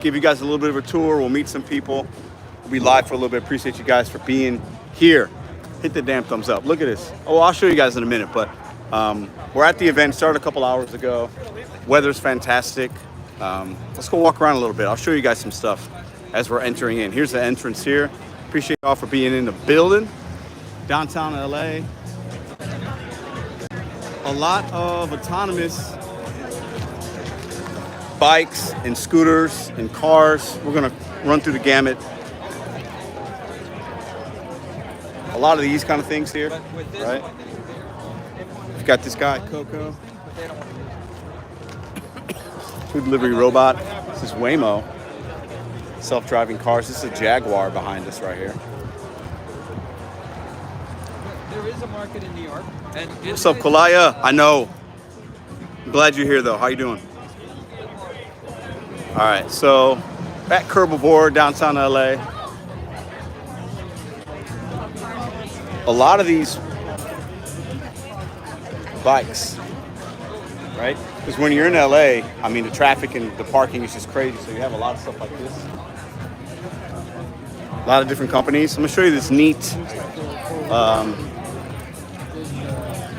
give you guys a little bit of a tour. We'll meet some people. We'll be live for a little bit. Appreciate you guys for being here. Hit the damn thumbs up. Look at this. Oh, I'll show you guys in a minute, but we're at the event. Started a couple hours ago. Weather's fantastic. Let's go walk around a little bit. I'll show you guys some stuff as we're entering in. Here's the entrance here. Appreciate y'all for being in the building. Downtown LA. A lot of autonomous bikes and scooters and cars. We're gonna run through the gamut. A lot of these kind of things here, right? We've got this guy, Coco. Food delivery robot. This is Waymo. Self-driving cars. This is a Jaguar behind us right here. There is a market in New York. And what's up, Kalaya? I know. I'm glad you're here, though. How you doing? All right, so at Curbivore, downtown LA. A lot of these bikes, right? Because when you're in LA, I mean, the traffic and the parking is just crazy. So you have a lot of stuff like this. A lot of different companies. I'm gonna show you this neat.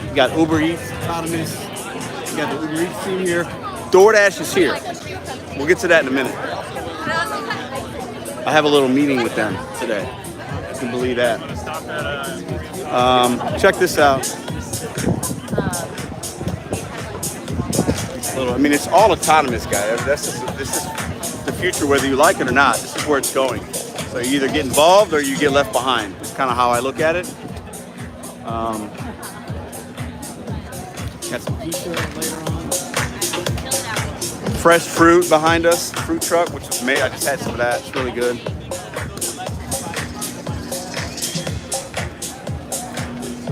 You got Uber Eats, autonomous. You got the Uber Eats team here. DoorDash is here. We'll get to that in a minute. I have a little meeting with them today. You can believe that. Check this out. I mean, it's all autonomous, guys. This is the future, whether you like it or not. This is where it's going. So you either get involved or you get left behind. It's kind of how I look at it. Got some pizza later on. Fresh fruit behind us. Fruit truck, which was made. I just had some of that. It's really good.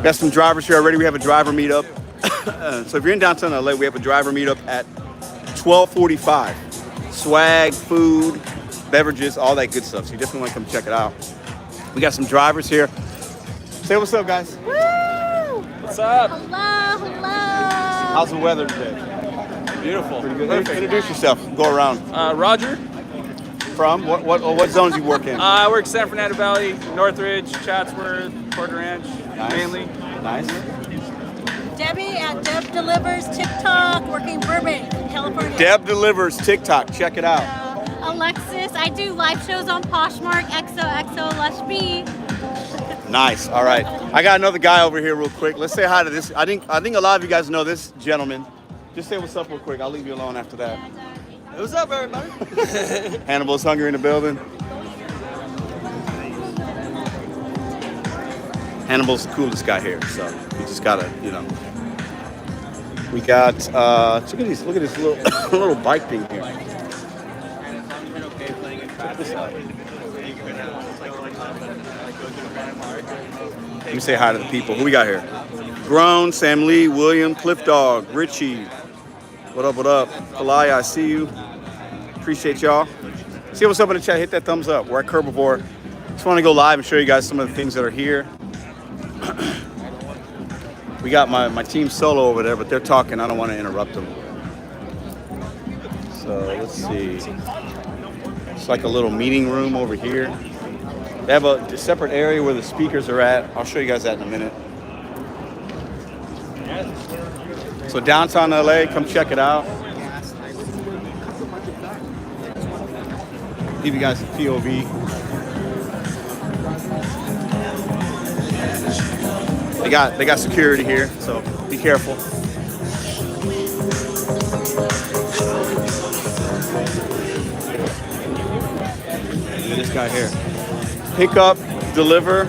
Got some drivers here already. We have a driver meetup. So if you're in downtown LA, we have a driver meetup at 12:45. Swag, food, beverages, all that good stuff. So you definitely want to come check it out. We got some drivers here. Say what's up, guys. Woo! What's up? Hello, hello. How's the weather today? Beautiful. Pretty good. Introduce yourself. Go around. Roger. From what zones you work in? I work San Fernando Valley, Northridge, Chatsworth, Porter Ranch, mainly. Nice. Debbie at Deb Delivers TikTok, working Burbank, California. Deb Delivers TikTok. Check it out. Alexis, I do live shows on Poshmark, XOXO Lush B. Nice. All right. I got another guy over here real quick. Let's say hi to this. I think a lot of you guys know this gentleman. Just say what's up real quick. I'll leave you alone after that. What's up, everybody? Hannibal's hungry in the building. Hannibal's the coolest guy here, so you just gotta, you know. We got look at this little little bike thing here. Check this out. Let me say hi to the people. Who we got here? Grown, Sam Lee, William, Cliff Dog, Richie. What up, what up? Kalaya, I see you. Appreciate y'all. See what's up in the chat. Hit that thumbs up. We're at Curbivore. Just want to go live and show you guys some of the things that are here. We got my team solo over there, but they're talking. I don't want to interrupt them. So let's see. It's like a little meeting room over here. They have a separate area where the speakers are at. I'll show you guys that in a minute. So downtown LA, come check it out. Give you guys a POV. They got security here, so be careful. Look at this guy here. Pick up, deliver.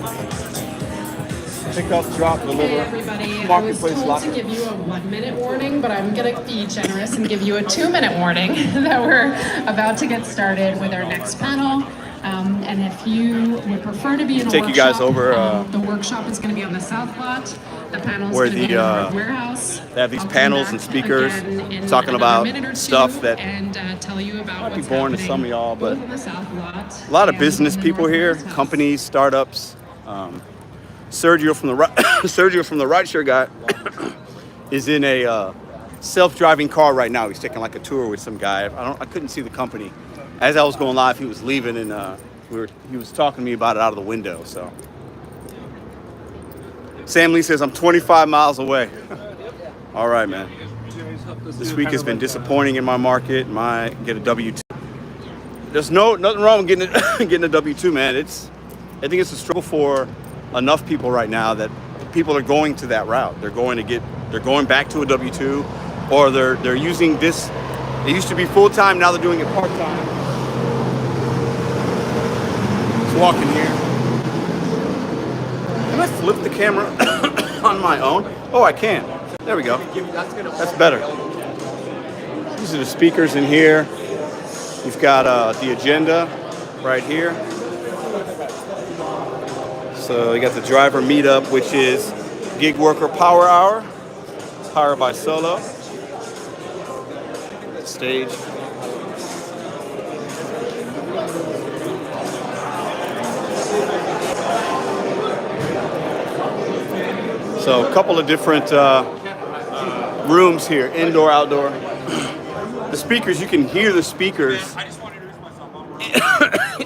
Pick up, drop, deliver. Hey everybody, I was told to give you a 1-minute warning, but I'm gonna be generous and give you a 2-minute warning that we're about to get started with our next panel. And if you would prefer to be in a take workshop, you guys over. The workshop is going to be on the south lot. The panel is where going to be in the the warehouse. they have these I'll come panels back and speakers again in talking another about minute or two stuff that and tell you about might be what's boring to happening some of y'all, but both on the south lot a lot of and business in the people here, northwest house. companies, startups. Sergio from the Sergio from the rideshare guy is in a self-driving car right now. He's taking like a tour with some guy. I couldn't see the company. as I was going live, he was leaving, and he was talking to me about it out of the window. So Sam Lee says I'm 25 miles away. All right, man. This week has been disappointing in my market. Get a W2. There's nothing wrong with getting a W2, man. I think it's a struggle for enough people right now that people are going to that route. They're going back to a W2, or they're using this. It used to be full time, now they're doing it part time. Just walking here. Can I flip the camera on my own? Oh, I can. There we go. That's better. These are the speakers in here. We've got the agenda right here. So you got the driver meetup, which is Gig Worker Power Hour, powered by Solo. Stage. So a couple of different rooms here, indoor, outdoor. The speakers, you can hear the speakers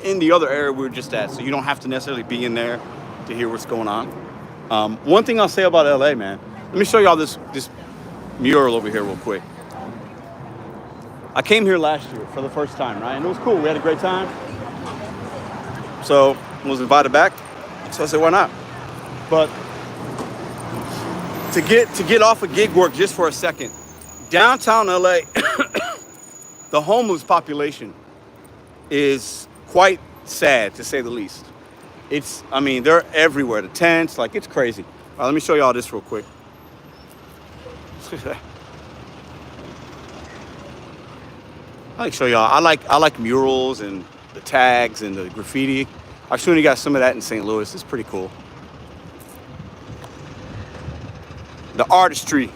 in the other area we were just at, so you don't have to necessarily be in there to hear what's going on. One thing I'll say about LA, man, let me show y'all this mural over here real quick. I came here last year for the first time, right? And it was cool. We had a great time. So I was invited back. So I said, why not? But to get off of gig work just for a second, downtown LA, the homeless population is quite sad, to say the least. They're everywhere. The tents, like, it's crazy. All right, let me show y'all this real quick. I like to show y'all. I like murals and the tags and the graffiti. I've shown you guys some of that in St. Louis. It's pretty cool. The artistry,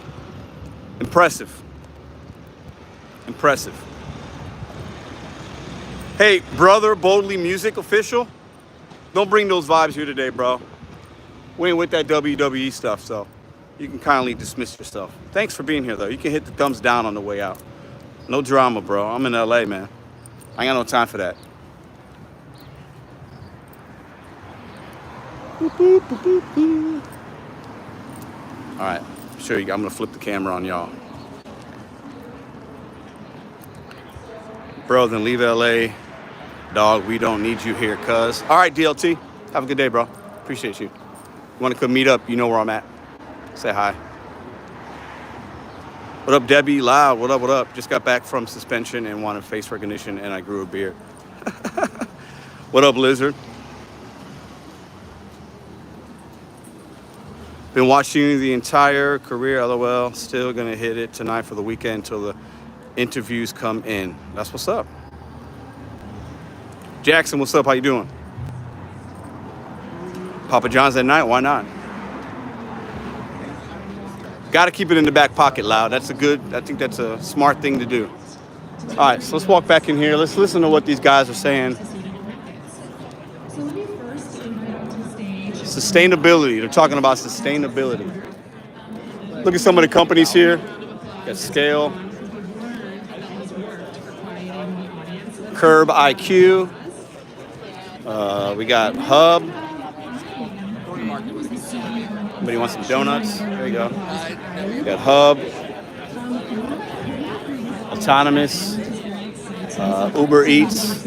impressive. Impressive. Hey, Brother Boldly Music official, don't bring those vibes here today, bro. We ain't with that WWE stuff, so you can kindly dismiss yourself. Thanks for being here, though. You can hit the thumbs down on the way out. No drama, bro. I'm in LA, man. I ain't got no time for that. Boop, boop, boop, boop, boop. All right, I'm gonna flip the camera on y'all. Bro, then leave LA. Dog, we don't need you here, cuz. All right, DLT. Have a good day, bro. Appreciate you. You wanna come meet up, you know where I'm at. Say hi. What up, Debbie? Loud. What up, what up? Just got back from suspension and wanted face recognition, and I grew a beard. What up, Lizard? Been watching you the entire career, LOL. Still gonna hit it tonight for the weekend until the interviews come in. That's what's up. Jackson, what's up? How you doing? Papa John's at night? Why not? Got to keep it in the back pocket, Loud. I think that's a smart thing to do. All right, so let's walk back in here. Let's listen to what these guys are saying. Sustainability. They're talking about sustainability. Look at some of the companies here. Got Scale, Curb IQ. We got Hub. Somebody wants some donuts? There you go. We got Hub, Autonomous, Uber Eats.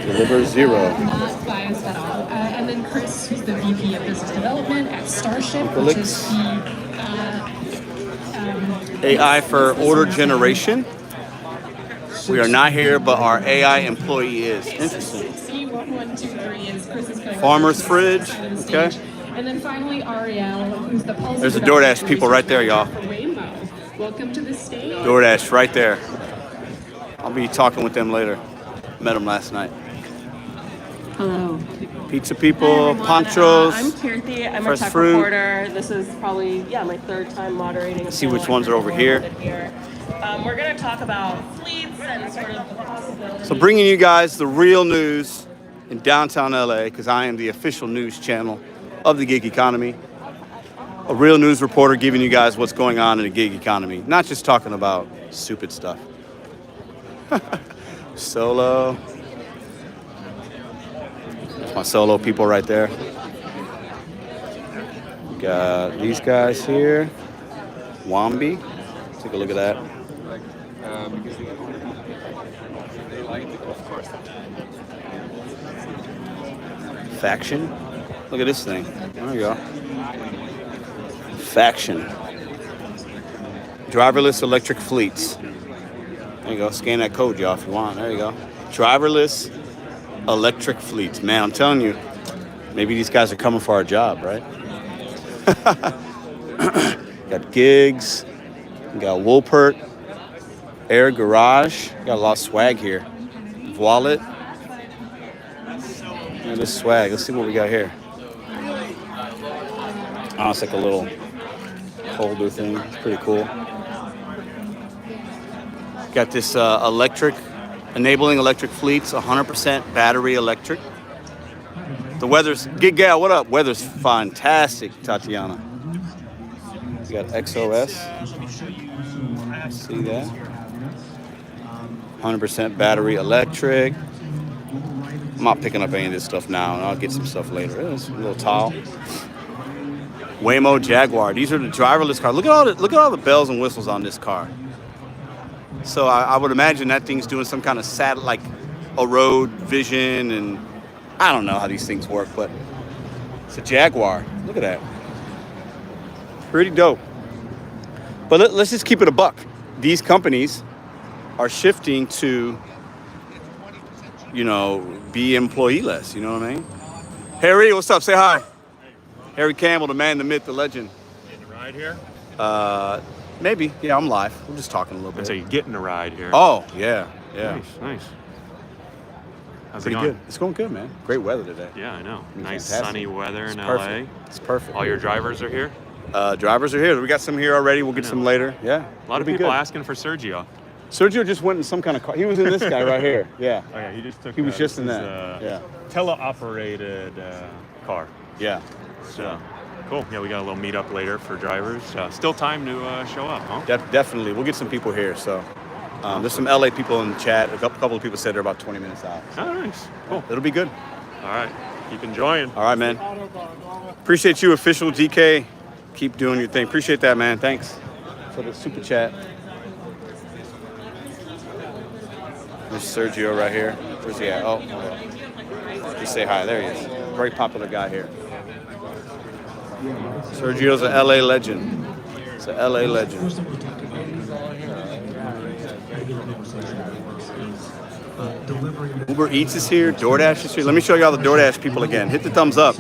Deliver Zero. And then Chris, who's the VP of Business Development at Starship, which is the AI for order generation. We are not here, but our AI employee is. Interesting. Farmer's Fridge. Okay. And then finally, Ariel, who's the policy. There's the DoorDash people right there, y'all. Welcome to the stage. DoorDash right there. I'll be talking with them later. Met them last night. Hello. Pizza people, panchos. I'm Kirti. I'm fresh a tech fruit. reporter. This is probably my third time moderating. See which ones are over here. We're going to talk about fleets and sort of the possibilities. So bringing you guys the real news in downtown LA, because I am the official news channel of the gig economy. a real news reporter giving you guys what's going on in the gig economy. Not just talking about stupid stuff. Solo. That's my solo people right there. Got these guys here. Wambi. Take a look at that. Faction. Look at this thing. There you go. Faction. Driverless electric fleets. There you go. Scan that code, y'all, if you want. There you go. Driverless electric fleets. Man, I'm telling you, maybe these guys are coming for our job, right? Got gigs. Got Woolpert. Air Garage. Got a lot of swag here. Wallet. Look at this swag. Let's see what we got here. Oh, it's like a little holder thing. It's pretty cool. Got this enabling electric fleets, 100% battery electric. The weather's, Gig Gal, what up? Weather's fantastic, Tatiana. We got XOS. See that? 100% battery electric. I'm not picking up any of this stuff now, and I'll get some stuff later. There's a little towel. Waymo Jaguar. These are the driverless cars. Look at all the bells and whistles on this car. So I would imagine that thing's doing some kind of like a road vision, and I don't know how these things work, but it's a Jaguar. Look at that. Pretty dope. But let's just keep it a buck. These companies are shifting to, you know, be employee-less, you know what I mean? Harry, what's up? Say hi. Harry Campbell, the man, the myth, the legend. Getting a ride here? Maybe. Yeah, I'm live. We're just talking a little bit. So you're getting a ride here. Oh, yeah. Nice. How's Pretty it going? good. It's going good, man. Great weather today. Yeah, I know. Nice Fantastic. sunny weather in Perfect. LA. It's perfect. All your drivers are here? Drivers are here. We got some here already. We'll get some later. Yeah. A lot of people asking for Sergio. Sergio just went in some kind of car. He was in this guy right here. Yeah. Oh yeah, he just took. He was just in that. Yeah. Teleoperated car. Yeah. So cool. Yeah, we got a little meetup later for drivers. Still time to show up, huh? Definitely. We'll get some people here. So there's some LA people in the chat. A couple of people said they're about 20 minutes out. Oh, nice. Cool. It'll be good. All right. Keep enjoying. All right, man. Appreciate you, official DK. Keep doing your thing. Appreciate that, man. Thanks for the super chat. There's Sergio right here. Where's he at? Oh, just say hi. There he is. Very popular guy here. Sergio's an LA legend. It's an LA legend. Uber Eats is here. DoorDash is here. Let me show y'all the DoorDash people again. Hit the thumbs up.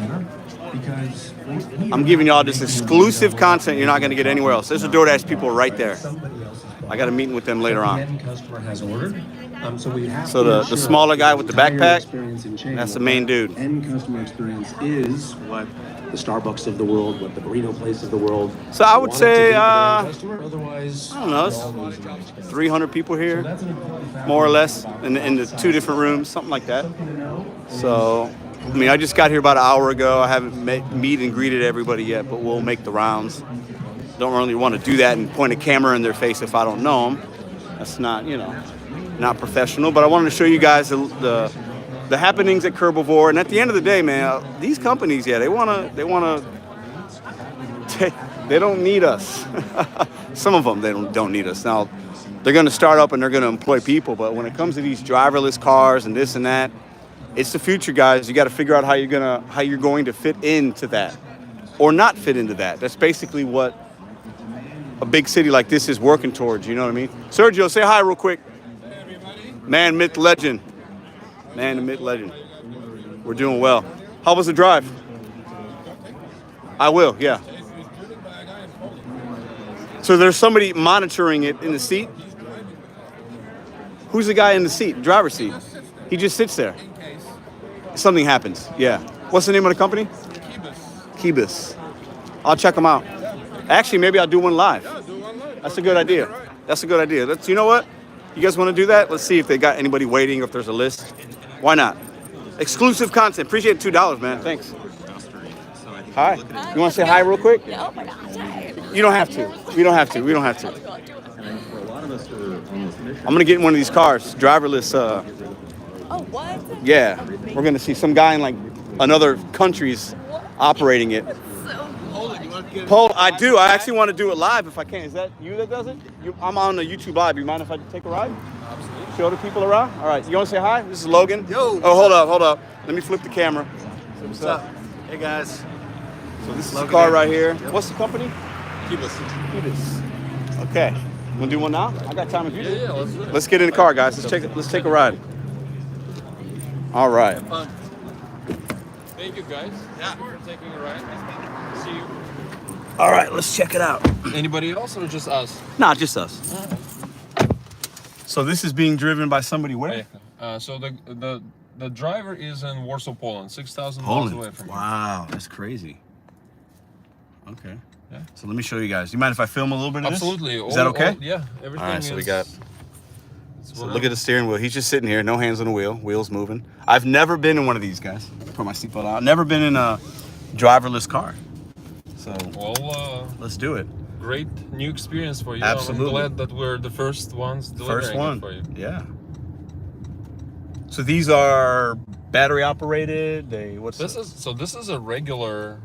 I'm giving y'all this exclusive content you're not going to get anywhere else. There's the DoorDash people right there. I got a meeting with them later on. So the smaller guy with the backpack, that's the main dude. End customer experience is what the Starbucks of the world, what the burrito place of the world. So I would say, I Otherwise, don't know, it's 300 people here, more or less, in the two different rooms, something like that. So, I mean, I just got here about an hour ago. I haven't meet and greeted everybody yet, but we'll make the rounds. Don't really want to do that and point a camera in their face if I don't know them. That's not, not professional. But I wanted to show you guys the happenings at Curbivore. And at the end of the day, man, these companies, yeah, they don't need us. Some of them, they don't need us. Now, they're going to start up and they're going to employ people. But when it comes to these driverless cars and this and that, it's the future, guys. You got to figure out how you're going to fit into that, or not fit into that. That's basically what a big city like this is working towards. You know what I mean? Sergio, say hi real quick. Man, myth, legend. Man, the myth, legend. We're doing well. How was the drive? I will. Yeah. So there's somebody monitoring it in the seat. Who's the guy in the seat, driver's seat? He just sits there. Something happens. Yeah. What's the name of the company? Kibis. I'll check them out. Actually, maybe I'll do one live. That's a good idea. That's a good idea. You know what? You guys want to do that? Let's see if they got anybody waiting, if there's a list. Why not? Exclusive content. Appreciate $2, man. Thanks. Hi. You want to say hi real quick? Oh my gosh. You don't have to. We don't have to. We don't have to. I'm gonna get in one of these cars, driverless. Oh, what? Yeah, we're gonna see some guy in like another country's operating it. Paul, I do. I actually want to do it live if I can. Is that you that does it? I'm on the YouTube live. You mind if I take a ride? Absolutely. Show the people around. All right. You want to say hi? This is Logan. Yo. Oh, hold up. Let me flip the camera. What's up? Hey guys. So this is the car right here. What's the company? Cubis. Okay. You wanna do one now? I got time if you do. Yeah, let's do it. Let's get in the car, guys. Let's take a ride. All right. Thank you, guys. Yeah. Thank you for taking a ride. See you. All right. Let's check it out. Anybody else or just us? Nah, just us. So this is being driven by somebody where? So the driver is in Warsaw, Poland, 6,000 miles away from here. Wow, that's crazy. Okay. Yeah. So let me show you guys. You mind if I film a little bit of Absolutely. this? Is that okay? Yeah, everything All right, so is... we got... So look at the steering wheel. He's just sitting here, no hands on the wheel, wheels moving. I've never been in one of these, guys. Put my seatbelt on. I've never been in a driverless car. So let's do it. Great new experience for you. Absolutely. I'm glad that we're the first ones delivering it for you. Yeah. So these are battery operated. This is a regular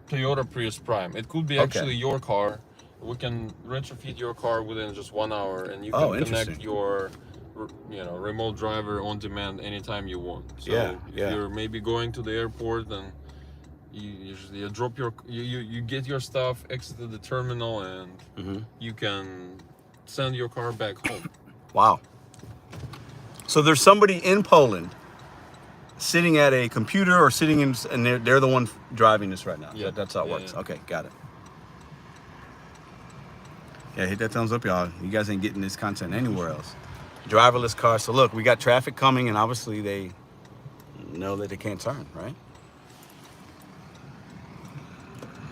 Toyota Prius Prime. It could be actually your car. We can retrofit your car within just 1 hour, and you can connect your, remote driver on demand anytime you want. So if you're maybe going to the airport, then you drop you get your stuff, exit the terminal, and you can send your car back home. Wow. So there's somebody in Poland sitting at a computer or sitting in, and they're the one driving this right now. Yeah, that's how it works. Yeah. Okay, got it. Yeah, hit that thumbs up, y'all. You guys ain't getting this content anywhere else. Driverless car. So look, we got traffic coming, and obviously they know that they can't turn, right?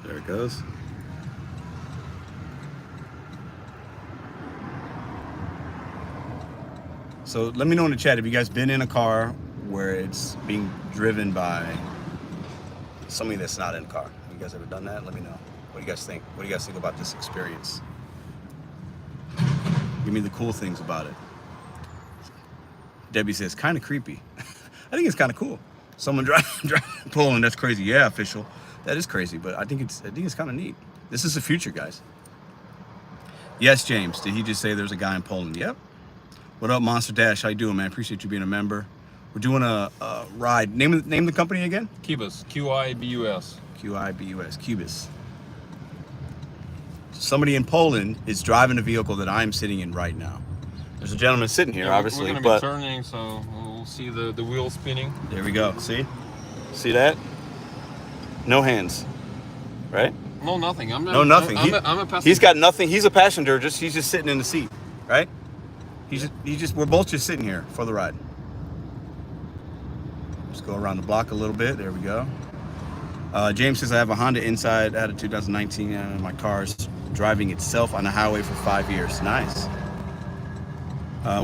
There it goes. So let me know in the chat if you guys been in a car where it's being driven by somebody that's not in a car. You guys ever done that? Let me know. What do you guys think? What do you guys think about this experience? Give me the cool things about it. Debbie says, kind of creepy. I think it's kind of cool. Someone driving Poland, that's crazy. Yeah, official. That is crazy, but I think it's kind of neat. This is the future, guys. Yes, James. Did he just say there's a guy in Poland? Yep. What up, Monster Dash? How you doing, man? Appreciate you being a member. We're doing a ride. Name the company again? Cubis. Q-I-B-U-S. Q-I-B-U-S. Cubis. Somebody in Poland is driving a vehicle that I'm sitting in right now. There's a gentleman sitting here, obviously. We're going to be turning, so we'll see the wheel spinning. There we go. See that? No hands, right? No, nothing. No, nothing. I'm a passenger. He's got nothing. He's a passenger. He's just sitting in the seat, right? We're both just sitting here for the ride. Just go around the block a little bit. There we go. James says I have a Honda Insight. I had a 2019, and my car's driving itself on the highway for 5 years. Nice.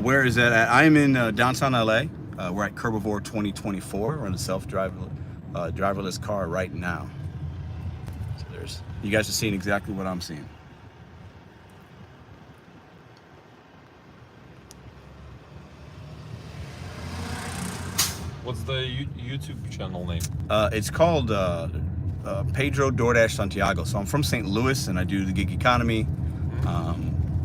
Where is that at? I am in downtown LA. We're at Curbivore 2024. We're in a driverless car right now. So you guys are seeing exactly what I'm seeing. What's the YouTube channel name? It's called Pedro, DoorDash, Santiago. So I'm from St. Louis, and I do the gig economy.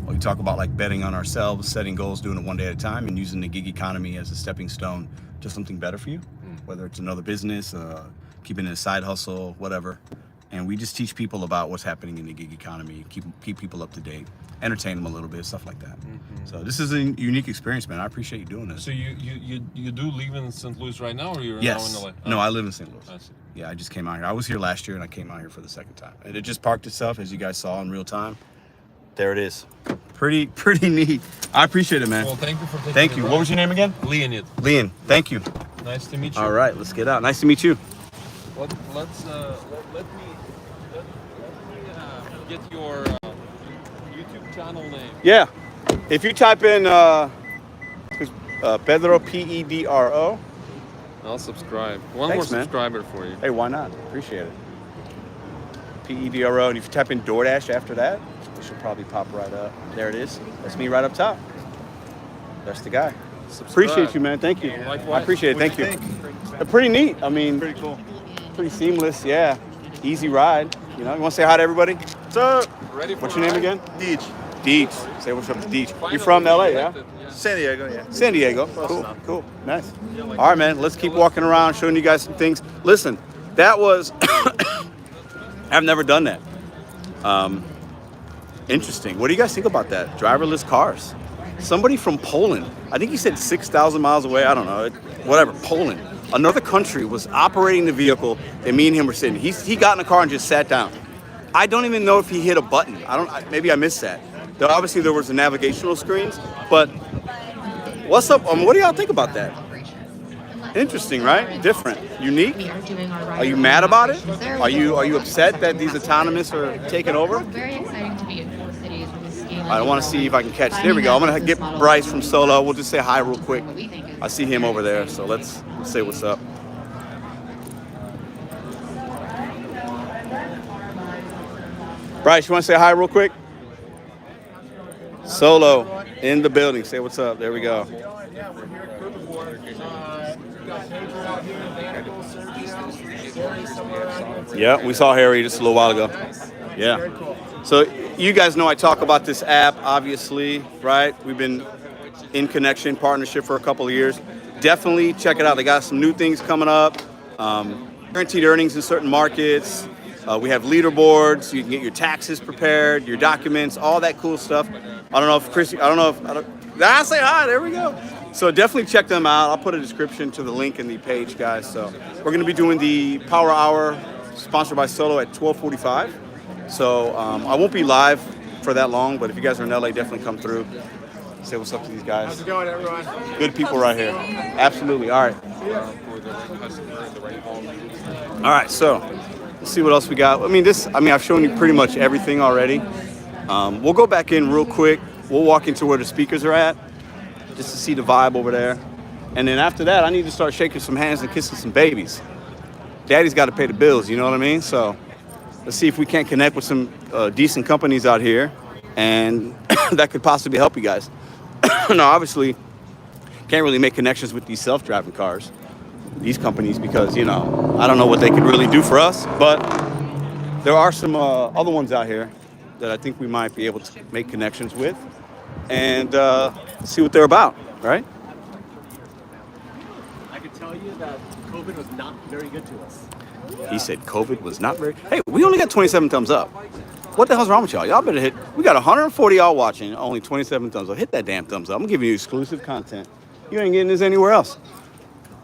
We talk about like betting on ourselves, setting goals, doing it one day at a time, and using the gig economy as a stepping stone to something better for you, whether it's another business, keeping it a side hustle, whatever. And we just teach people about what's happening in the gig economy, keep people up to date, entertain them a little bit, stuff like that. So this is a unique experience, man. I appreciate you doing this. So you do live in St. Louis right now, or you're now in LA? No, I live in St. Louis. I see. Yeah, I just came out here. I was here last year, and I came out here for the second time. And it just parked itself, as you guys saw in real time. There it is. Pretty neat. I appreciate it, man. Well, thank you for taking Thank you. the What was your name again? Leonid. Leon. Thank you. Nice to meet you. All right, let's get out. Nice to meet you. Let me get your YouTube channel name. Yeah. If you type in Pedro, Pedro. I'll subscribe. One Thanks, more man. subscriber for you. Hey, why not? Appreciate it. Pedro. And if you type in DoorDash after that, it should probably pop right up. There it is. That's me right up top. That's the guy. Appreciate you, man. Thank you. Likewise. I appreciate it. Thank you. Pretty neat. I mean, pretty cool. Pretty seamless. Yeah. Easy ride. You know, you want to say hi to everybody? What's up? What's your name again? Deej. Deej. Say what's up to Deej. You from LA, yeah? San Diego, yeah. San Diego. Cool. Nice. All right, man. Let's keep walking around, showing you guys some things. Listen, that was... I've never done that. Interesting. What do you guys think about that? Driverless cars. Somebody from Poland, I think he said 6,000 miles away. I don't know. Whatever. Poland. Another country was operating the vehicle that me and him were sitting. He got in the car and just sat down. I don't even know if he hit a button. Maybe I missed that. Obviously, there was the navigational screens, but what's up? What do y'all think about that? Interesting, right? Different, unique. Are you mad about it? Are you upset that these autonomous are taking over? Very exciting to be in 4 cities with a scale. I want to see if I can catch. There we go. I'm gonna get Bryce from Solo. We'll just say hi real quick. I see him over there, so let's say what's up. Bryce, you want to say hi real quick? Solo in the building. Say what's up. There we go. Yeah, we're here at Curbivore. We've got Pedro out here, Vandal, Sergio. Yeah, we saw Harry just a little while ago. Yeah. Very cool. So you guys know I talk about this app, obviously, right? We've been in connection, partnership for a couple of years. Definitely check it out. They got some new things coming up. Guaranteed earnings in certain markets. We have leaderboards. You can get your taxes prepared, your documents, all that cool stuff. I don't know if say hi. There we go. So definitely check them out. I'll put a description to the link in the page, guys. So we're going to be doing the Power Hour sponsored by Solo at 12:45. So I won't be live for that long, but if you guys are in LA, definitely come through. Say what's up to these guys. How's it going, everyone? Good people right here. Absolutely. All right. All right. So let's see what else we got. I've shown you pretty much everything already. We'll go back in real quick. We'll walk into where the speakers are at just to see the vibe over there. And then after that, I need to start shaking some hands and kissing some babies. Daddy's got to pay the bills, you know what I mean? So let's see if we can't connect with some decent companies out here and that could possibly help you guys. Now, obviously, can't really make connections with these self-driving cars, these companies, because, I don't know what they could really do for us. But there are some other ones out here that I think we might be able to make connections with and see what they're about, right? I can tell you that COVID was not very good to us. He said COVID was not very... Hey, we only got 27 thumbs up. What the hell's wrong with y'all? Y'all better hit... We got 140 y'all watching, only 27 thumbs up. Hit that damn thumbs up. I'm giving you exclusive content. You ain't getting this anywhere else.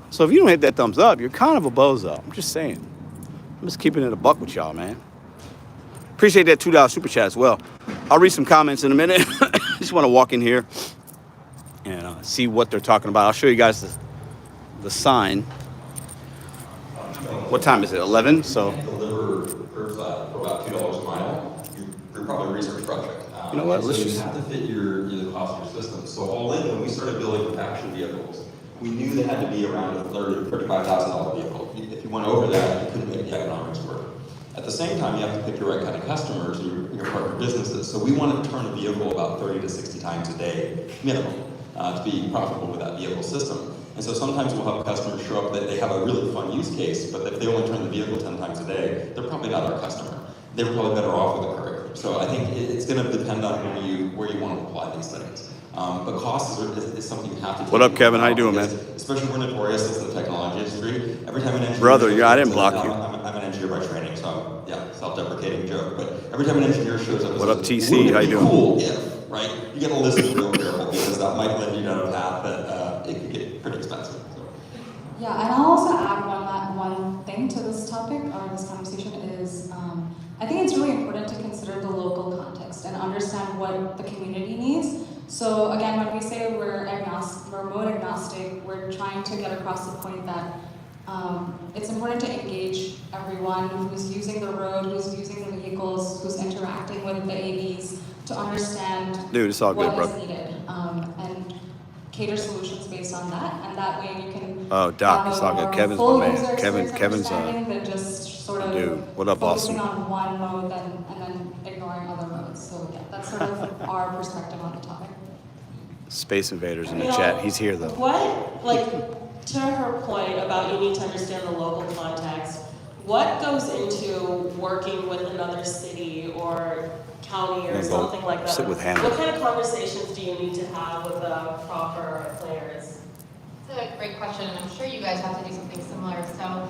So if you don't hit that thumbs up, you're kind of a bozo. I'm just saying. I'm just keeping it a buck with y'all, man. Appreciate that $2 super chat as well. I'll read some comments in a minute. Just want to walk in here and see what they're talking about. I'll show you guys the sign. What time is it? 11? So deliver curbside for about $2 a mile. You're probably a research project. You know what? So you have to fit the cost of your system. So all in, when we started building protection vehicles, we knew they had to be around a $35,000 vehicle. If you went over that, you couldn't make the economics work. At the same time, you have to pick the right kind of customers and your partner businesses. So we want to turn a vehicle about 30 to 60 times a day, minimum, to be profitable with that vehicle system. And so sometimes we'll have customers show up that they have a really fun use case, but if they only turn the vehicle 10 times a day, they're probably not our customer. They were probably better off with a courier. So I think it's going to depend on where you want to apply these things. But cost is something you have to. What up, Kevin? How you doing, man? Especially we're notorious as the technology industry. Every time an engineer... Brother, I didn't block you. I'm an engineer by training, so self-deprecating joke. But every time an engineer shows up... What up, TC? How you doing? Cool if, right? You got to listen real careful because that might lead you down a path that it could get pretty expensive. So. Yeah, and I'll also add one thing to this topic or this conversation is I think it's really important to consider the local context and understand what the community needs. So again, when we say we're mode agnostic, we're trying to get across the point that it's important to engage everyone who's using the road, who's using the vehicles, who's interacting with the AVs to understand it's all good, what bro. is needed and cater solutions based on that. And that way you can Doc, it's all good. Kevin's my man. Kevin's that just sort of of Dude, what up, focusing Austin? on one mode and then ignoring other modes. So yeah, that's sort of our perspective on the topic. Space Invaders in the You know, chat. He's here though. What, like, to her point about you need to understand the local context, what goes into working with another city or county or something like that? Sit with Hannah. What kind of conversations do you need to have with the proper players? That's a great question, and I'm sure you guys have to do something similar. So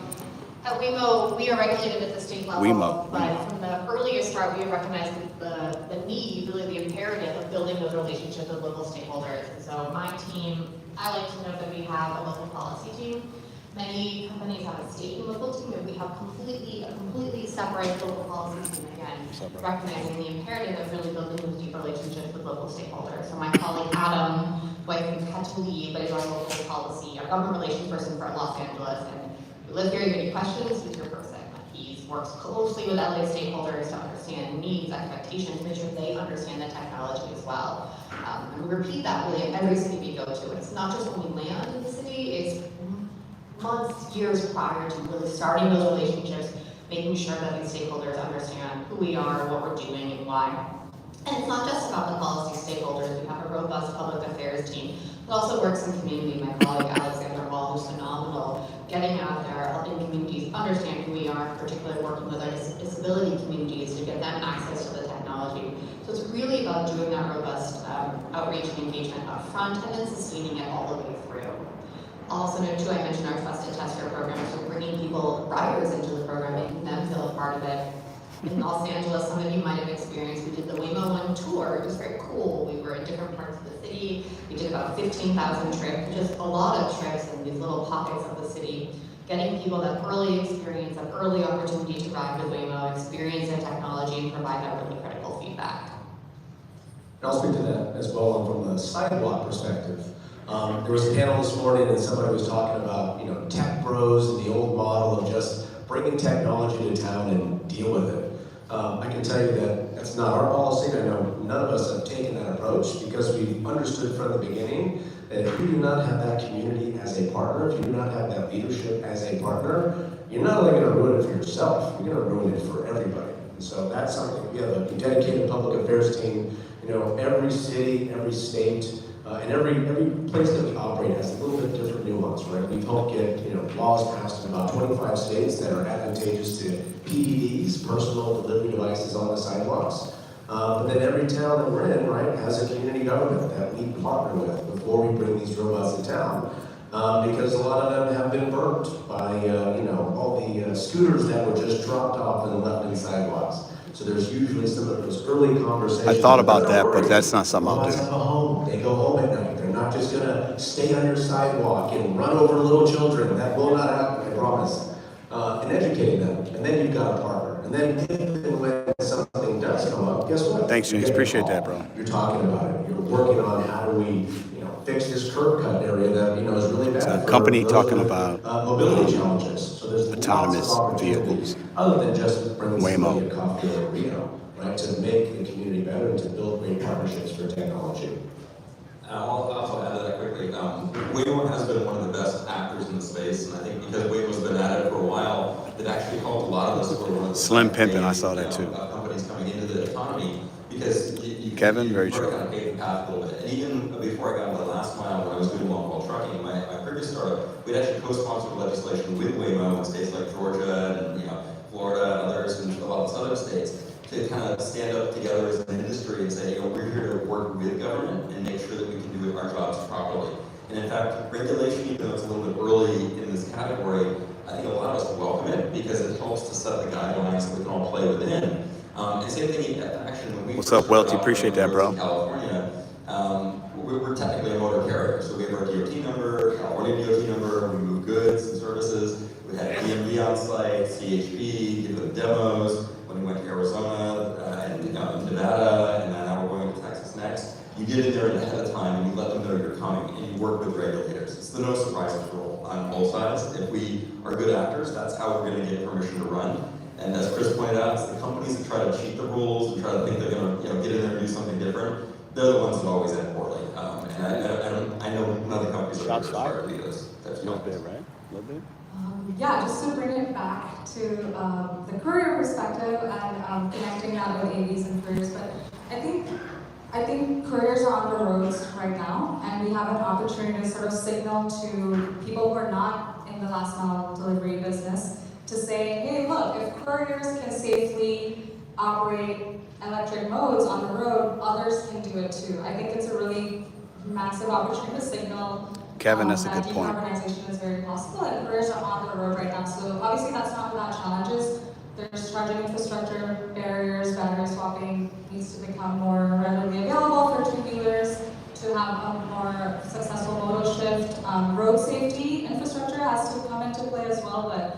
at Waymo, we are regulated at the state level, but from the earliest start, we have recognized the need, really the imperative of building those relationships with local stakeholders. And so my team, I like to know that we have a local policy team. Many companies have a state and local team, and we have a completely separate local policy team, again, recognizing the imperative of really building those deep relationships with local stakeholders. So my colleague Adam, who I think had to leave, but is our local policy, our government relations person for Los Angeles, and you live here, you have any questions, he's your person. He works closely with LA stakeholders to understand needs, expectations, make sure they understand the technology as well. And we repeat that really in every city we go to. It's not just when we land in the city, it's months, years prior to really starting those relationships, making sure that these stakeholders understand who we are, what we're doing, and why. And it's not just about the policy stakeholders. We have a robust public affairs team that also works in community. My colleague Alexander Wall, who's phenomenal, getting out there, helping communities understand who we are, particularly working with our disability communities to get them access to the technology. So it's really about doing that robust outreach and engagement up front and then sustaining it all the way through. Also note too, I mentioned our trusted tester program, so bringing people, riders into the program, making them feel a part of it. In Los Angeles, some of you might have experienced, we did the Waymo One tour. It was very cool. We were in different parts of the city. We did about 15,000 trips, just a lot of trips in these little pockets of the city, getting people that early experience, that early opportunity to ride with Waymo, experience their technology, and provide that really critical feedback. And I'll speak to that as well from the sidewalk perspective. There was a panel this morning and somebody was talking about, tech bros and the old model of just bringing technology to town and deal with it. I can tell you that that's not our policy. I know none of us have taken that approach because we've understood from the beginning that if you do not have that community as a partner, if you do not have that leadership as a partner, you're not only going to ruin it for yourself, you're going to ruin it for everybody. And so that's something, we have a dedicated public affairs team. Every city, every state, and every place that we operate has a little bit different nuance, right? We've helped get laws passed in about 25 states that are advantageous to PDDs, personal delivery devices on the sidewalks. But then every town that we're in, right, has a community government that we partner with before we bring these robots to town. Because a lot of them have been burnt by all the scooters that were just dropped off and left in sidewalks. So there's usually some of those early conversations. I thought about that, but that's not something I'll do. Have a home. They go home at night. They're not just gonna stay on your sidewalk and run over little children. That will not happen, I promise. And educating them. And then you've got a partner. And then if and when something does come up, guess what? Thanks, James. Appreciate that, bro. You're talking about it. You're working on how do we, fix this curb cut area that is really bad. It's a company talking about mobility challenges. So there's autonomous vehicles. Other than just bringing Waymo. a coffee or a burrito, right? To make the community better and to build great partnerships for technology. I'll also add to that quickly. Waymo has been one of the best actors in the space, and I think because Waymo's been at it for a while, it actually helped a lot of us. One of the Slim Pimpin', I saw that too. Companies coming into the economy because Kevin, very true. Kind of paved the path a little bit. And even before I got into the last mile, when I was doing long-haul trucking, my previous startup, we'd actually co-sponsored legislation with Waymo in states like Georgia and Florida and others, and a lot of other states, to kind of stand up together as an industry and say, we're here to work with government and make sure that we can do our jobs properly. And in fact, regulation, even though it's a little bit early in this category, I think a lot of us welcome it because it helps to set the guidelines that we can all play within. And same thing at Action. When we What's up, Welty? Appreciate that, bro. In California, we're technically a motor carrier, so we have our DOT number, California DOT number, we move goods and services. We had DMV on site, CHP, give them demos. When we went to Arizona and Nevada, and now we're going to Texas next, you get in there ahead of time and you let them know you're coming and you work with regulators. It's the no surprises rule on both sides. If we are good actors, that's how we're going to get permission to run. And as Chris pointed out, it's the companies that try to cheat the rules and try to think they're going to get in there and do something different. They're the ones that always end poorly. And I know none of the companies are as far to do this. That's no bit, right? A little bit? Yeah, just to bring it back to the courier perspective and connecting that with AVs and couriers, but I think couriers are on the roads right now, and we have an opportunity to sort of signal to people who are not in the last mile delivery business to say, hey, look, if couriers can safely operate electric modes on the road, others can do it too. I think it's a really massive opportunity to signal Kevin, that's a good point. Decarbonization is very possible, and couriers are on the road right now. So obviously that's not without challenges. There's charging infrastructure, barriers, battery swapping needs to become more readily available for two-wheelers to have a more successful modal shift. Road safety infrastructure has to come into play as well, but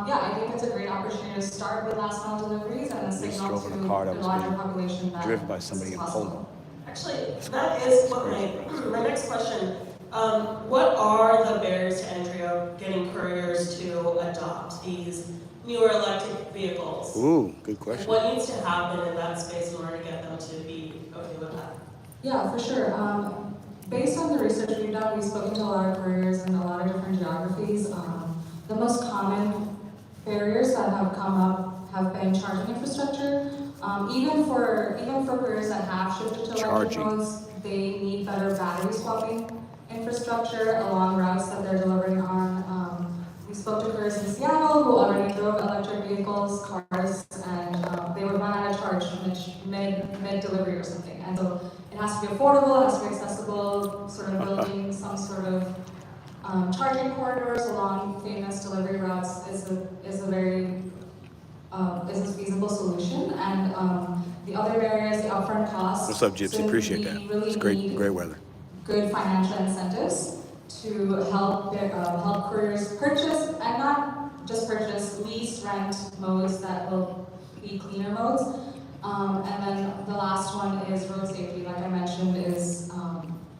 yeah, I think it's a great opportunity to start with last mile deliveries and then signal to the larger population that driven by somebody in Poland. Actually, that is what my next question. What are the barriers to entry of getting couriers to adopt these newer electric vehicles? Ooh, good question. What needs to happen in that space in order to get them to be okay with that? Yeah, for sure. Based on the research we've done, we've spoken to a lot of couriers in a lot of different geographies. The most common barriers that have come up have been charging infrastructure. Even for couriers that have shifted to electric modes, they need better battery swapping infrastructure along routes that they're delivering on. We spoke to couriers in Seattle who already drove electric vehicles, cars, and they would run out of charge mid-delivery or something. And so it has to be affordable, it has to be accessible, sort of building some sort of charging corridors along famous delivery routes is a very feasible solution. And the other barriers, the upfront costs. What's up, Gypsy? Appreciate that. It's great weather. Good financial incentives to help couriers purchase, and not just purchase, lease, rent modes that will be cleaner modes. And then the last one is road safety, like I mentioned, is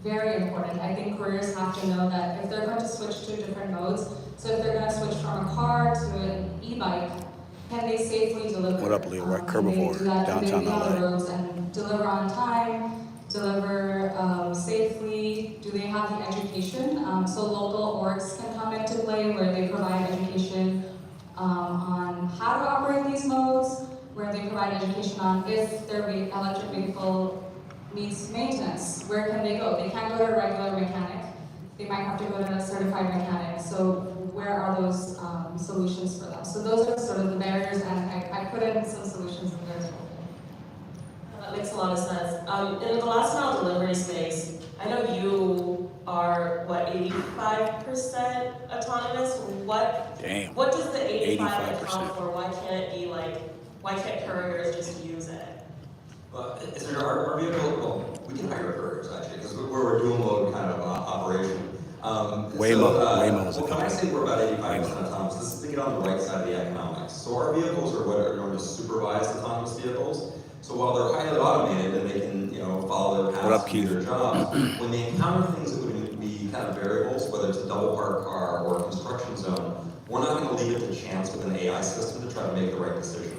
very important. I think couriers have to know that if they're going to switch to different modes, so if they're going to switch from a car to an e-bike, can they safely deliver? What up, Leo? Right, Curbivore, downtown LA. On the roads and deliver on time, deliver safely. Do they have the education? So local orgs can come into play where they provide education on how to operate these modes, where they provide education on if their electric vehicle needs maintenance, where can they go? They can't go to a regular mechanic. They might have to go to a certified mechanic. So where are those solutions for them? So those are sort of the barriers, and I put in some solutions in there as well. That makes a lot of sense. In the last mile delivery space, I know you are, 85% autonomous? What does the 85% account for? Why can't it be why can't couriers just use it? Our vehicle, well, we can hire couriers actually, because we're a dual mode kind of operation. Waymo is a company. When I say we're about 85% autonomous, this is to get on the right side of the economics. So our vehicles are what are known as supervised autonomous vehicles. So while they're highly automated and they can, follow their paths and do their jobs, when they encounter things that would be kind of variables, whether it's a double parked car or a construction zone, we're not going to leave it to chance with an AI system to try to make the right decision.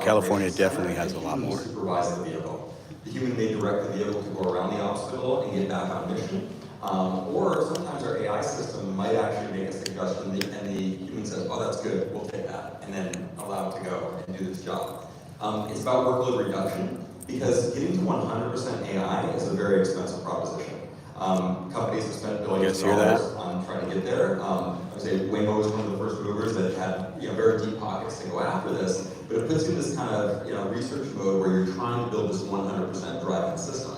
California definitely has a lot more. Supervise the vehicle. The human may direct the vehicle to go around the obstacle and get back on mission. Or sometimes our AI system might actually make a suggestion and the human says, oh, that's good, we'll take that, and then allow it to go and do this job. It's about workload reduction, because getting to 100% AI is a very expensive proposition. Companies have spent billions of dollars on trying to get there. I would say Waymo was one of the first movers that had very deep pockets to go after this, but it puts you in this kind of research mode where you're trying to build this 100% driving system.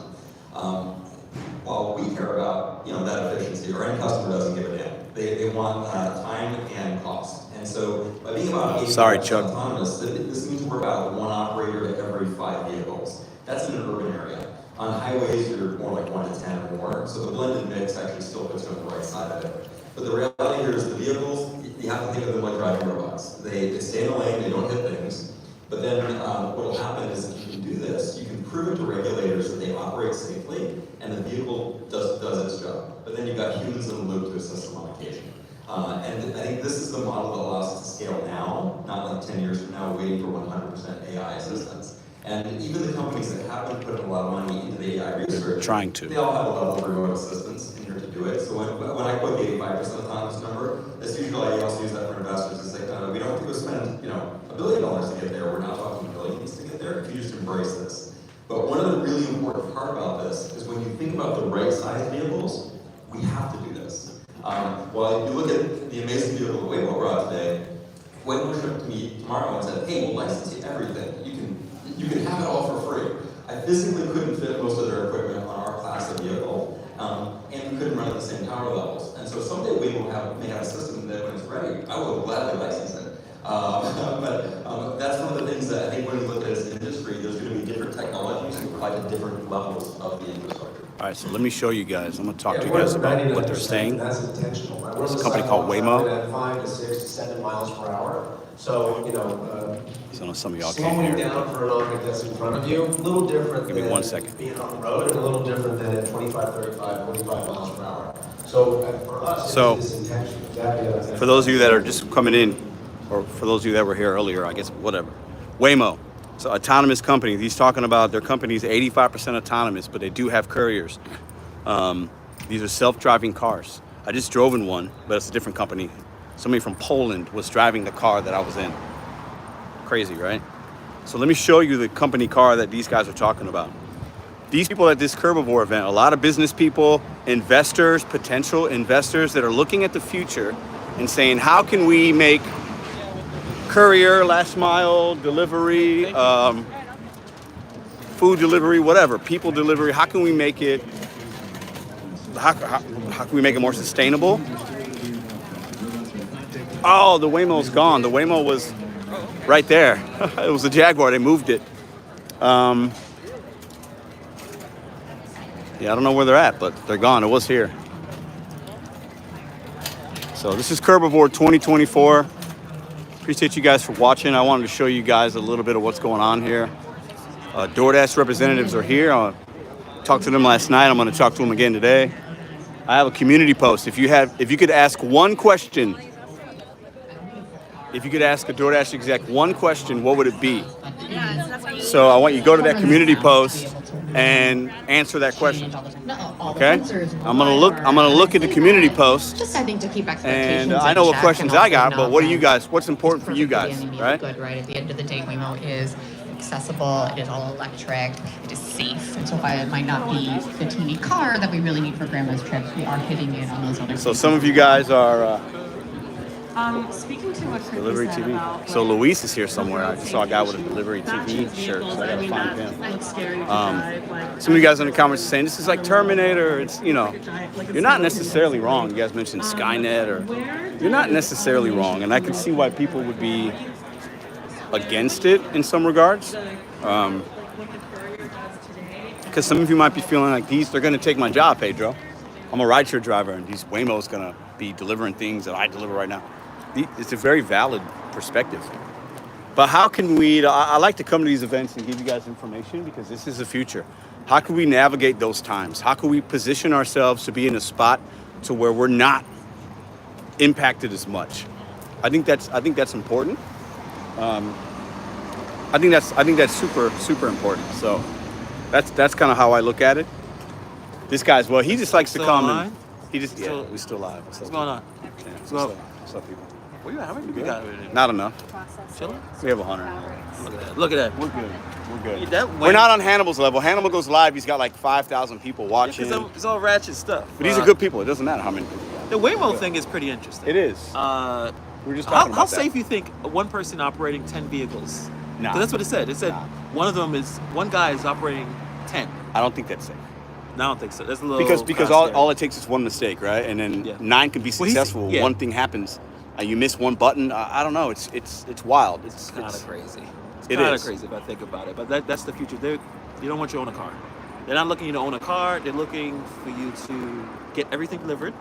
While we care about that efficiency, our end customer doesn't give a damn. They want time and cost. And so by being about 80% autonomous, this means we're about one operator to every 5 vehicles. That's in an urban area. On highways, you're more like 1 to 10 or more. So the blended mix actually still puts you on the right side of it. But the reality here is the vehicles, you have to think of them like driving robots. They stay in the lane, they don't hit things. But then what will happen is if you can do this, you can prove it to regulators that they operate safely and the vehicle does its job. But then you've got humans in the loop to assist them on occasion. And I think this is the model that allows us to scale now, not like 10 years from now, waiting for 100% AI assistance. And even the companies that have been putting a lot of money into the AI research, they all have a level of remote assistance in here to do it. So when I quote the 85% autonomous number, That's usually I also use that for investors. It's like, we don't have to go spend, $1 billion to get there. We're not talking billions to get there if you just embrace this. But one other really important part about this is when you think about the right size vehicles, we have to do this. Well, if you look at the amazing vehicle that Waymo brought today, Waymo showed up to me tomorrow and said, hey, we'll license you everything. You can have it all for free. I physically couldn't fit most of their equipment on our class of vehicle, and we couldn't run at the same power levels. And so someday Waymo may have a system that when it's ready, I will gladly license it. But that's one of the things that I think when you look at this industry, there's going to be different technologies to apply to different levels of the infrastructure. All right, so let me show you guys. I'm going to talk to you guys about what they're saying. That's intentional. Right? It's a company called Waymo. At 5 to 6 to 7 miles per hour. So, So some of y'all can't slowing hear. down for an object that's in front of you, a little different Give me than 1 second. being on the road, and a little different than at 25, 35, 45 miles per hour. So for us, it's intentional. For those of you that are just coming in, or for those of you that were here earlier, I guess, whatever. Waymo, it's an autonomous company. He's talking about their company is 85% autonomous, but they do have couriers. These are self-driving cars. I just drove in one, but it's a different company. Somebody from Poland was driving the car that I was in. Crazy, right? So let me show you the company car that these guys are talking about. These people at this Curbivore event, a lot of business people, investors, potential investors that are looking at the future and saying, how can we make courier, last mile, delivery, food delivery, whatever, people delivery, how can we make it, how can we make it more sustainable? Oh, the Waymo's gone. The Waymo was right there. It was a Jaguar, they moved it. Yeah, I don't know where they're at, but they're gone. It was here. So this is Curbivore 2024. Appreciate you guys for watching. I wanted to show you guys a little bit of what's going on here. DoorDash representatives are here. I talked to them last night. I'm going to talk to them again today. I have a community post. If you could ask one question, if you could ask a DoorDash exec one question, what would it be? So I want you to go to that community post and answer that question. Okay? I'm gonna look at the community post. Just I think to keep expectations. And I know what questions I got, but what do you guys? What's important for you guys? Right? Good, right? At the end of the day, Waymo is accessible. It is all electric. It is safe. And so while it might not be the teeny car that we really need for grandma's trips, we are hitting in on those other. So some of you guys are. Speaking to what Delivery TV. about, So Luis is here somewhere. I just saw a guy with a Delivery TV shirt, so I gotta find him. Some of you guys in the comments are saying this is like Terminator. It's you're not necessarily wrong. You guys mentioned Skynet, or you're not necessarily wrong, and I can see why people would be against it in some regards. Because some of you might be feeling like they're gonna take my job, Pedro. I'm a rideshare driver, and these Waymo's gonna be delivering things that I deliver right now. It's a very valid perspective. But how can we, I like to come to these events and give you guys information because this is the future. How can we navigate those times? How can we position ourselves to be in a spot to where we're not impacted as much? I think that's important. I think that's super important. So that's kind of how I look at it. This guy's, well, he just likes to come and we still live. What's going on? Yeah, what's up, people? What you, how many people got over there? Not enough. Chilling? We have 100. Look at that. Look at that. We're good. We're not on Hannibal's level. Hannibal goes live. He's got like 5,000 people watching. Yeah, it's all ratchet stuff. But these are good people. It doesn't matter how many people. The Waymo thing is pretty interesting. It is. We're just talking how about safe you think one person operating 10 vehicles? Nah. 'Cause that's what it said. It said one guy is operating 10. I don't think that's safe. No, I don't think so. That's a little because all it takes is one mistake, right? And then 9 can be successful. One thing happens. You miss one button. I don't know. It's wild. It's kind of crazy. It's It kind is. of crazy if I think about it. But that's the future. You don't want you to own a car. They're not looking you to own a car. They're looking for you to get everything delivered,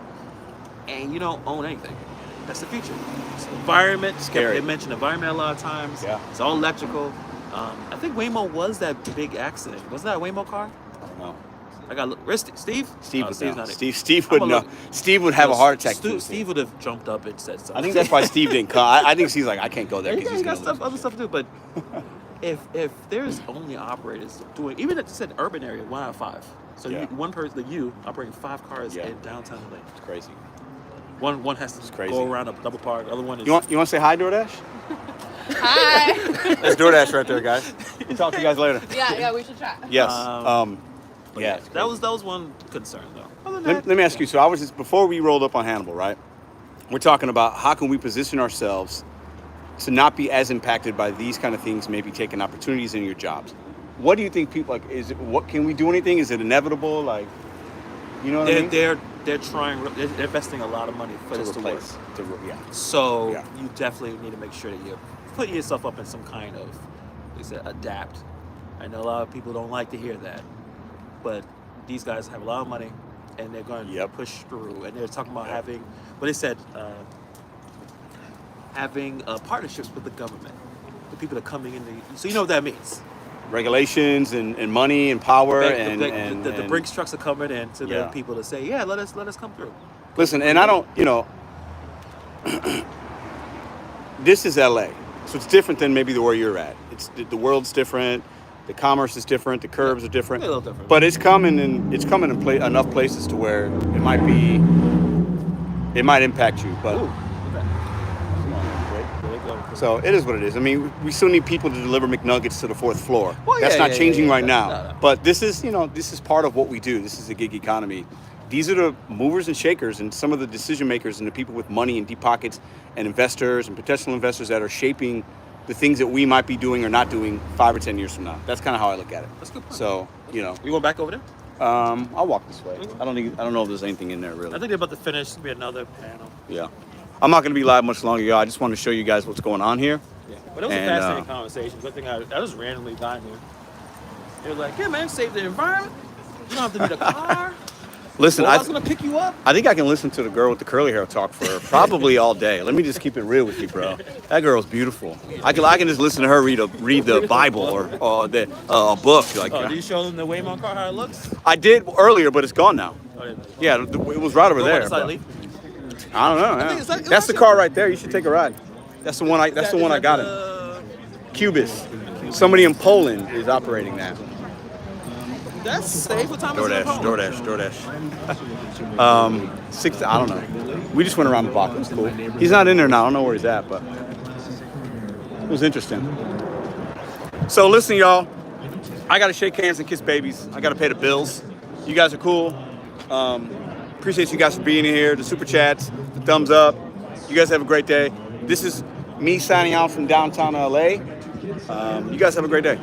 and you don't own anything. That's the future. It's environment. Scary. They mentioned environment a lot of times. Yeah. It's all electrical. I think Waymo was that big accident. Was that a Waymo car? I don't know. I got where's Steve? Steve Oh, would Steve's know. not it. Steve would know. Steve would have a heart attack. Steve would have jumped up and said something. I think that's why Steve didn't come. I think Steve's like, I can't go there because He he's got gonna other stuff to do. But if there's only operators doing, even if you said urban area, 1 out of 5. So Yeah. one person, operating 5 cars Yeah. in downtown LA. It's crazy. One has to go around a double park. The other one is. You want to say hi, DoorDash? Hi. That's DoorDash right there, guys. We'll talk to you guys later. Yeah, we should chat. Yes. Yeah, that was one concern though. Let me ask you. So I was just before we rolled up on Hannibal, right? We're talking about how can we position ourselves to not be as impacted by these kind of things, maybe taking opportunities in your jobs. What do you think people like? What can we do anything? Is it inevitable? Like, you know what I mean? They're trying. They're investing a lot I money for this to work. So you definitely need to make sure that you put yourself up in some kind of, they said, adapt. I know a lot of people don't like to hear that, but these guys have a lot of money, and they're going to push through. And they're talking about having, what they said, having partnerships with the government, the people that are coming in. So you know what that means. Regulations and money and power the Brinks trucks are coming in to the people to say, yeah, let us come through. Listen, and I don't, this is LA, so it's different than maybe where you're at. It's the world's different, the commerce is different, the curbs are different, a little different. But it's coming in enough places to where it might impact you, but. Ooh. So it is what it is. I mean, we still need people to deliver McNuggets to the 4th floor. Well, That's not changing right now. No. But this is, this is part of what we do. This is a gig economy. These are the movers and shakers and some of the decision makers and the people with money and deep pockets and investors and potential investors that are shaping the things that we might be doing or not doing 5 or 10 years from now. That's kind of how I look at it. That's a good point. So, You going back over there? I'll walk this way. I don't know if there's anything in there really. I think they're about to finish. There'll be another panel. Yeah. I'm not going to be live much longer, y'all. I just want to show you guys what's going on here. Yeah. But it was a fascinating conversation. Good thing I just randomly got here. They were like, yeah, man, save the environment. You don't have to need a car. Listen, I was going to pick you up. I think I can listen to the girl with the curly hair talk for probably all day. Let me just keep it real with you, bro. That girl's beautiful. I can just listen to her read the Bible or a book. Like, did you show them the Waymo car how it looks? I did earlier, but it's gone now. Yeah, it was right over there. I don't know. Man. That's the car right there. You should take a ride. That's the one I got in. Cubis. Somebody in Poland is operating that. That's safe. What time is it? DoorDash. 6. I don't know. We just went around the block. It was cool. He's not in there now. I don't know where he's at, but it was interesting. So listen, y'all. I gotta shake hands and kiss babies. I gotta pay the bills. You guys are cool. Appreciate you guys for being here. The super chats, the thumbs up. You guys have a great day. This is me signing out from downtown LA. You guys have a great day.